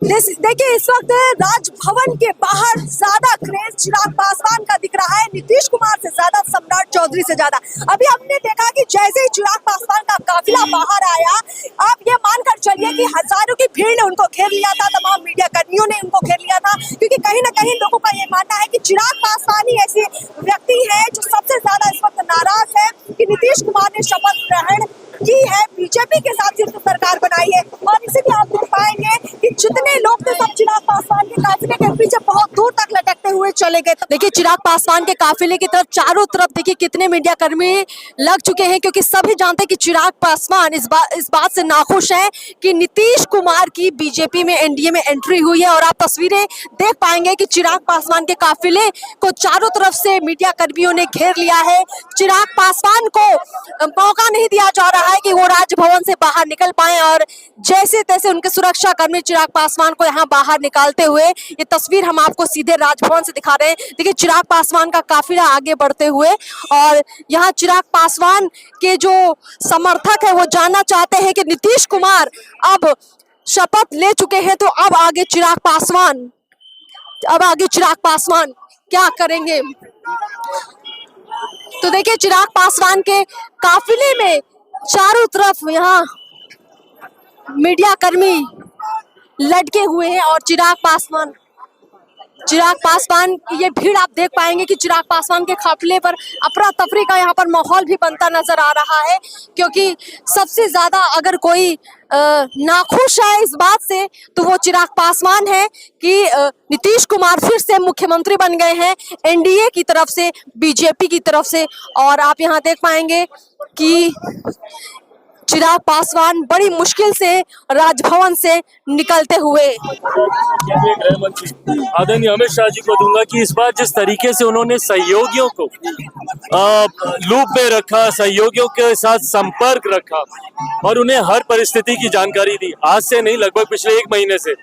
देखिए इस वक्त राजभवन के बाहर ज्यादा क्रेज चिराग पासवान का दिख रहा है, नीतीश कुमार से ज्यादा, सम्राट चौधरी से ज्यादा। अभी हमने देखा कि जैसे ही चिराग पासवान का काफिला बाहर आया, आप ये मानकर चलिए कि हजारों की भीड़ ने उनको घेर लिया था, तमाम मीडिया कर्मियों ने उनको घेर लिया था, क्योंकि कहीं ना कहीं लोगों का ये मानना है कि चिराग पासवान ही ऐसे व्यक्ति है जो सबसे ज्यादा इस वक्त नाराज है कि नीतीश कुमार ने शपथ ग्रहण की है, बीजेपी के साथ सिर्फ सरकार बनाई है। और इसीलिए आप देख पाएंगे कि जितने लोग थे सब चिराग पासवान के काफिले के पीछे बहुत दूर तक लटकते हुए चले गए। देखिए चिराग पासवान के काफिले की तरफ चारों तरफ देखिए कितने मीडिया कर्मी लग चुके हैं, क्योंकि सभी जानते हैं कि चिराग पासवान इस बात से नाखुश है कि नीतीश कुमार की बीजेपी में, एनडीए में एंट्री हुई है। और आप तस्वीरें देख पाएंगे कि चिराग पासवान के काफिले को चारों तरफ से मीडिया कर्मियों ने घेर लिया है। चिराग पासवान को मौका नहीं दिया जा रहा है कि वो राजभवन से बाहर निकल पाए, और जैसे तैसे उनके सुरक्षा कर्मी चिराग पासवान को यहाँ बाहर निकालते हुए, ये तस्वीर हम आपको सीधे राजभवन से दिखा रहे हैं। देखिए चिराग पासवान का काफिला आगे बढ़ते हुए, और यहाँ चिराग पासवान के जो समर्थक है वो जानना चाहते हैं कि नीतीश कुमार अब शपथ ले चुके हैं, तो अब आगे चिराग पासवान क्या करेंगे। तो देखिए चिराग पासवान के काफिले में चारों तरफ यहाँ मीडिया कर्मी लटके हुए हैं, और चिराग पासवान की ये भीड़ आप देख पाएंगे कि चिराग पासवान के काफिले पर अफरा तफरी का यहाँ पर माहौल भी बनता नजर आ रहा है, क्योंकि सबसे ज्यादा अगर कोई नाखुश है इस बात से तो वो चिराग पासवान है कि नीतीश कुमार फिर से मुख्यमंत्री बन गए हैं एनडीए की तरफ से, बीजेपी की तरफ से। और आप यहाँ देख पाएंगे कि चिराग पासवान बड़ी मुश्किल से राजभवन से निकलते हुए। गृह मंत्री आदरणीय अमित शाह जी को दूंगा कि इस बार जिस तरीके से उन्होंने सहयोगियों को लूप में रखा, सहयोगियों के साथ संपर्क रखा और उन्हें हर परिस्थिति की जानकारी दी, आज से नहीं लगभग पिछले 1 महीने से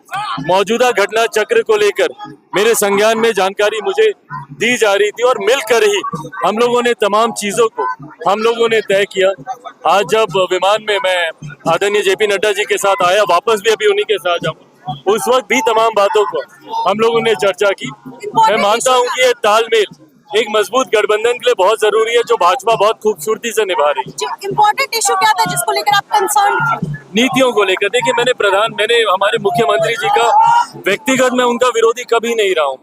मौजूदा घटना चक्र को लेकर मेरे संज्ञान में जानकारी मुझे दी जा रही थी, और मिलकर ही हम लोगों ने तमाम चीजों को तय किया। आज जब विमान में मैं आदरणीय जेपी नड्डा जी के साथ आया, वापस भी अभी उन्हीं के साथ जाऊंगा, उस वक्त भी तमाम बातों को हम लोगों ने चर्चा की। मैं मानता हूं कि ये तालमेल एक मजबूत गठबंधन के लिए बहुत जरूरी है, जो भाजपा बहुत खूबसूरती से निभा रही है। इम्पोर्टेंट इशू क्या था जिसको लेकर आप कंसर्न थे? नीतियों को लेकर। देखिए मैंने हमारे मुख्यमंत्री जी का व्यक्तिगत मैं उनका विरोधी कभी नहीं रहा हूँ,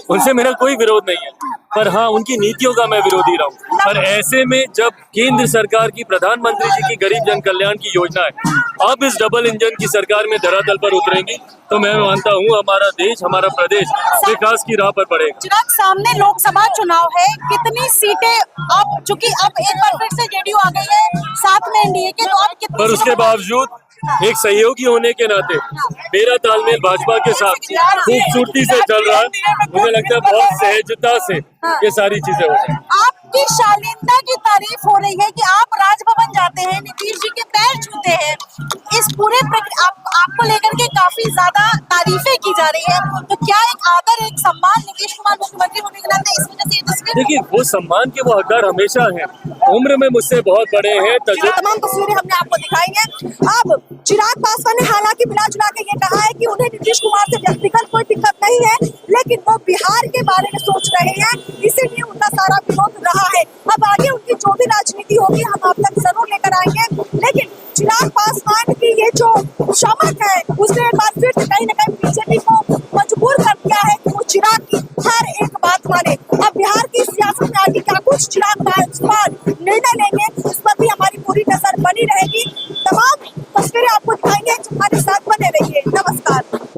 उनसे मेरा कोई विरोध नहीं है, पर हाँ उनकी नीतियों का मैं विरोधी रहा हूँ। पर ऐसे में जब केंद्र सरकार की, प्रधानमंत्री जी की गरीब जन कल्याण की योजना है अब इस डबल इंजन की सरकार में धरातल पर उतरेंगी, तो मैं मानता हूँ हमारा देश, हमारा प्रदेश विकास की राह पर बढ़ेगा। चिराग, सामने लोकसभा चुनाव है, कितनी सीटें अब, चूंकि अब एक बार फिर से जेडीयू आ गई है साथ में एनडीए के, तो अब कितनी, पर उसके बावजूद एक सहयोगी होने के नाते मेरा तालमेल भाजपा के साथ खूबसूरती से चल रहा है। मुझे लगता है बहुत सहजता से ये सारी चीजें हो रही हैं। आपकी शालीनता की तारीफ हो रही है कि आप राजभवन जाते हैं, नीतीश जी के पैर छूते हैं, इस पूरे आपको लेकर के काफी ज्यादा तारीफें की जा रही है, तो क्या एक आदर, एक सम्मान नीतीश कुमार मुख्यमंत्री होने के नाते इस वजह से ये तस्वीर? देखिए वो सम्मान के वो हकदार हमेशा हैं, उम्र में मुझसे बहुत बड़े हैं। तमाम तस्वीरें हमने आपको दिखाई हैं। अब चिराग पासवान ने हालांकि मिला जुला के ये कहा है कि उन्हें नीतीश कुमार से व्यक्तिगत कोई दिक्कत नहीं है, लेकिन वो बिहार के बारे में सोच रहे हैं, इसीलिए उनका सारा विरोध रहा है। अब आगे उनकी जो भी राजनीति होगी हम आप तक जरूर लेकर आएंगे, लेकिन चिराग पासवान की ये जो शपथ है उसने एक बार फिर से कहीं न कहीं बीजेपी को मजबूर कर दिया है कि वो चिराग की हर एक बात माने। अब बिहार की सियासत में आगे क्या कुछ चिराग पासवान निर्णय लेंगे, इस पर भी हमारी पूरी नजर बनी रहेगी। तमाम तस्वीरें आपको दिखाएंगे, हमारे साथ बने रहिए।